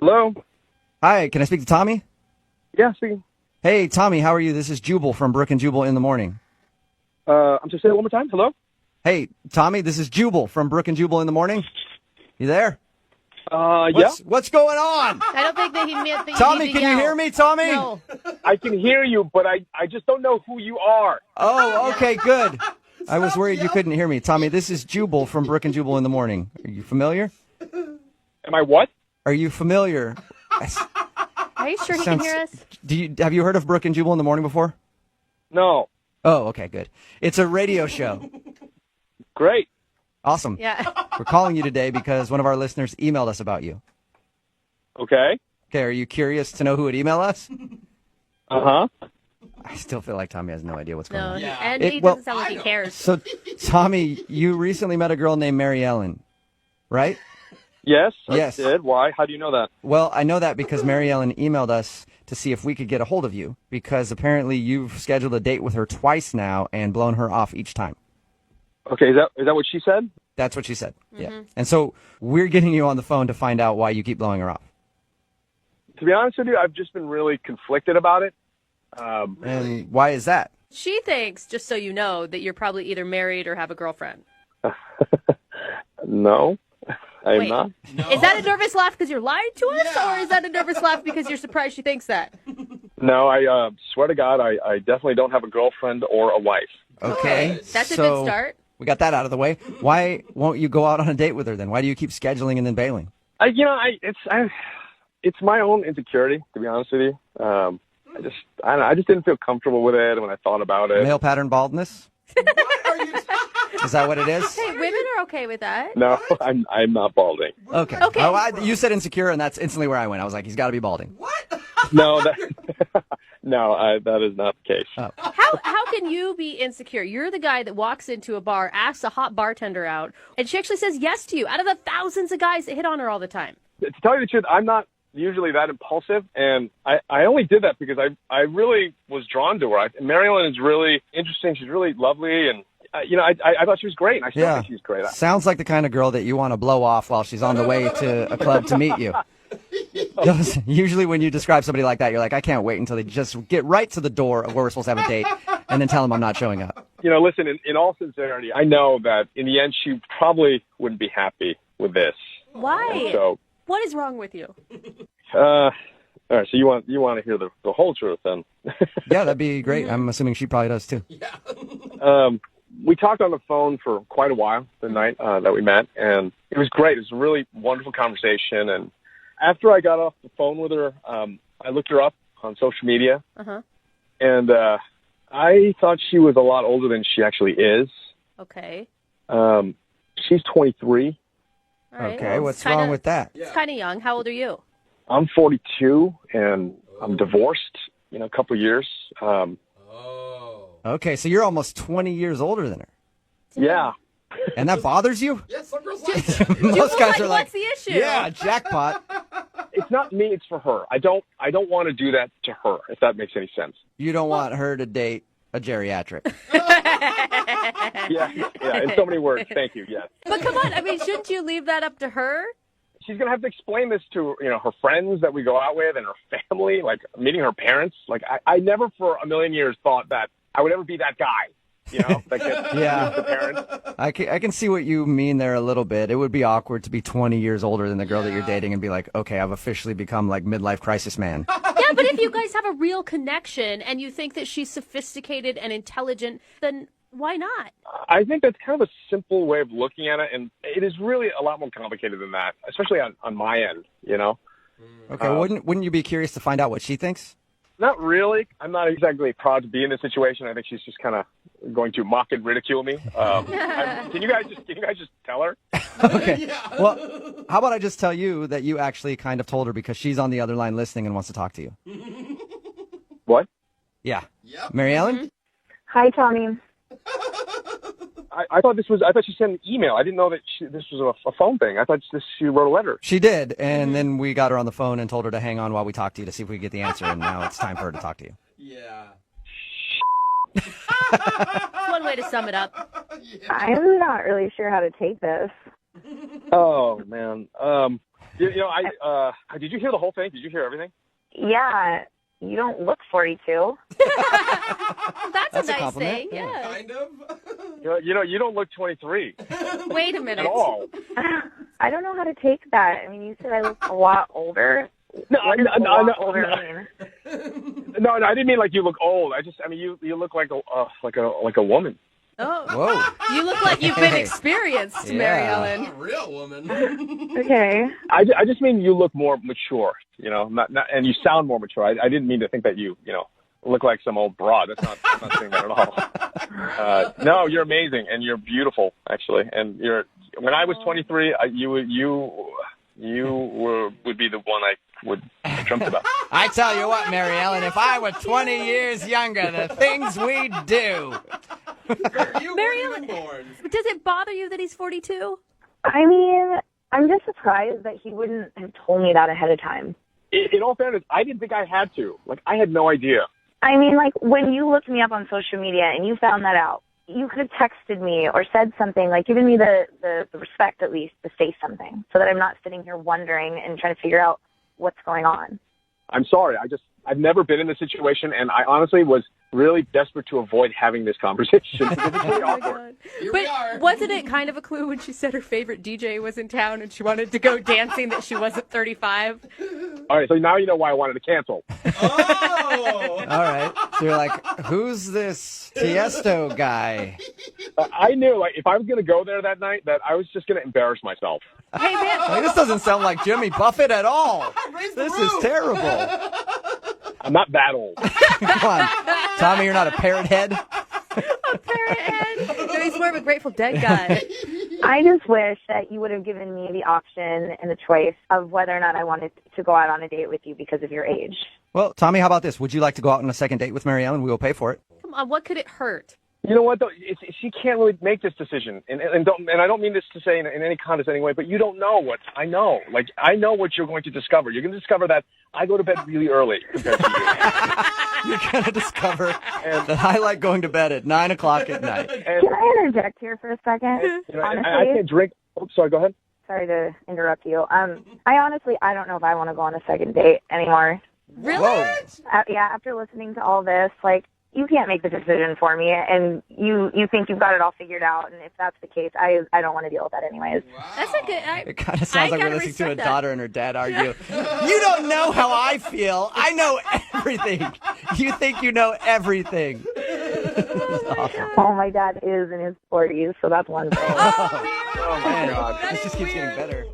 Hello? Hi, can I speak to Tommy? Yeah, speaking. Hey, Tommy, how are you? This is Jubal from Brook and Jubal in the Morning. I'm just saying it one more time. Hello? Hey, Tommy, this is Jubal from Brook and Jubal in the Morning. You there? Yeah. What's going on? I don't think that he meant that you Tommy, need to can you yell. hear me, Tommy? No. I can hear you, but I just don't know who you are. Oh, okay, good. I was worried you couldn't hear me. Tommy, this is Jubal from Brook and Jubal in the Morning. Are you familiar? Am I what? Are you familiar? Are you sure he can hear us? Have you heard of Brook and Jubal in the Morning before? No. Oh, okay, good. It's a radio show. Great. Awesome. Yeah. We're calling you today because one of our listeners emailed us about you. Okay. Okay, are you curious to know who would email us? Uh-huh. I still feel like Tommy has no idea what's going No, on. and It- he well, doesn't sound like he cares. So, Tommy, you recently met a girl named Mary Ellen, right? Yes, Yes. I did. Why? How do you know that? Well, I know that because Mary Ellen emailed us to see if we could get a hold of you because apparently you've scheduled a date with her twice now and blown her off each time. Okay, is that what she said? That's what she said. Yeah. And so we're getting you on the phone to find out why you keep blowing her off. To be honest with you, I've just been really conflicted about it. And why is that? She thinks, just so you know, that you're probably either married or have a girlfriend. No, I am Wait. not. Is that a nervous laugh because you're lying to us, or is that a nervous laugh because you're surprised she thinks that? No, I swear to God, I definitely don't have a girlfriend or a wife. Okay. That's a so good start. We got that out of the way. Why won't you go out on a date with her then? Why do you keep scheduling and then bailing? It's my own insecurity, to be honest with you. I just didn't feel comfortable with it when I thought about it. Male pattern baldness? Is that what it is? Hey, women are okay with that. No, I'm not balding. Okay. Okay. Oh, you said insecure, and that's instantly where I went. I was like, he's got to be balding. No, that is not the case. How can you be insecure? You're the guy that walks into a bar, asks a hot bartender out, and she actually says yes to you out of the thousands of guys that hit on her all the time. To tell you the truth, I'm not usually that impulsive, and I only did that because I really was drawn to her. Marilyn is really interesting. She's really lovely, and I thought she was great, and I still think she's great. Sounds like the kind of girl that you want to blow off while she's on the way to a club to meet you. Usually when you describe somebody like that, you're like, I can't wait until they just get right to the door of where we're supposed to have a date and then tell them I'm not showing up. Listen, in all sincerity, I know that in the end she probably wouldn't be happy with this. Why? And so, What is wrong with you? all right, so you want to hear the whole truth then? Yeah, that'd be great. I'm assuming she probably does too. We talked on the phone for quite a while the night that we met, and it was great. It was a really wonderful conversation. And after I got off the phone with her, I looked her up on social media, and I thought she was a lot older than she actually is. Okay. She's 23. All right. Okay, Well, what's it's kinda- wrong with that? It's kind of young. How old are you? I'm 42, and I'm divorced. A couple of years. Okay, so you're almost 20 years older than her. Yeah. And that bothers you? Yes, some girls like that. Most guys are like, what's the issue? yeah, jackpot. It's not me, it's for her. I don't want to do that to her, if that makes any sense. You don't want her to date a geriatric. Yeah, in so many words. Thank you, yes. But come on, I mean, shouldn't you leave that up to her? She's going to have to explain this to, her friends that we go out with and her family, like meeting her parents. Like, I never for a million years thought that I would ever be that guy, that gets Yeah. the parents. I can see what you mean there a little bit. It would be awkward to be 20 years older than the girl that you're dating and be like, okay, I've officially become like midlife crisis man. Yeah, but if you guys have a real connection and you think that she's sophisticated and intelligent, then why not? I think that's kind of a simple way of looking at it, and it is really a lot more complicated than that, especially on my end, Okay, wouldn't you be curious to find out what she thinks? Not really. I'm not exactly proud to be in this situation. I think she's just kind of going to mock and ridicule me. Can you guys just tell her? Okay. Well, how about I just tell you that you actually kind of told her because she's on the other line listening and wants to talk to you. What? Yeah. Yep. Mary Ellen? Hi, Tommy. I thought she sent an email. I didn't know that this was a phone thing. I thought she wrote a letter. She did, and then we got her on the phone and told her to hang on while we talked to you to see if we could get the answer, and now it's time for her to talk to you. Yeah. That's one way to sum it up. I'm not really sure how to take this. Oh man. Did you hear the whole thing? Did you hear everything? Yeah, you don't look 42. That's a nice compliment. thing. Yeah. Kind of. You don't look 23 Wait a minute. at all. I don't know how to take that. I mean, you said I look a lot older. No, What does a no, lot no, older no. mean? No, I didn't mean like you look old. You look like a woman. Oh, Whoa. you look like you've been Hey. experienced, Yeah. Mary A Ellen. real woman. Okay. I just mean you look more mature. Not and you sound more mature. I didn't mean to think that you look like some old broad. I'm not saying that at all. No, you're amazing and you're beautiful actually. And when I was 23, you would be the one I would dreamt about. I tell you what, Mary Ellen, if I were 20 years younger, the things we'd do. You Mary weren't even Ellen- born. Does it bother you that he's 42? I mean, I'm just surprised that he wouldn't have told me that ahead of time. In all fairness, I didn't think I had to. Like, I had no idea. I mean, like, when you looked me up on social media and you found that out, you could have texted me or said something, like given me the respect at least to say something so that I'm not sitting here wondering and trying to figure out what's going on. I'm sorry. I've never been in this situation, and I honestly was really desperate to avoid having this conversation because it's really awkward. Here we But are. wasn't it kind of a clue when she said her favorite DJ was in town and she wanted to go dancing that she wasn't 35? All right, so now you know why I wanted to cancel. Oh. All right. So you're like, who's this Tiesto guy? I knew, like, if I was going to go there that night, that I was just going to embarrass myself. Hey, man. Like, this doesn't sound like Jimmy Buffett at all. Raise the This is roof. terrible. I'm not that old. Come on. Tommy, you're not a parrot head? Parrot head. No, he's more of a Grateful Dead guy. I just wish that you would have given me the option and the choice of whether or not I wanted to go out on a date with you because of your age. Well, Tommy, how about this? Would you like to go out on a second date with Mary Ellen? We will pay for it. Come on, what could it hurt? You know what, though? She can't really make this decision. And I don't mean this to say in any condescending way, but you don't know what I know. Like, I know what you're going to discover. You're going to discover that I go to bed really early compared to you. You're going to discover that I like going to bed at 9 o'clock at night. And, Can I interject here for a second? and I Honestly, can't drink. Oh, sorry, go ahead. sorry to interrupt you. I don't know if I want to go on a second date anymore. Really? Whoa. Yeah, after listening to all this, like, you can't make the decision for me, and you think you've got it all figured out, and if that's the case, I don't want to deal with that anyways. That's a good. It kind of sounds like we're gotta listening to a respect that. daughter and her dad argue. You don't know how I feel. I know everything. You think you know everything. Oh, my dad is in his 40s, so that's one thing. Oh, man. God. That This is just keeps getting weird. better.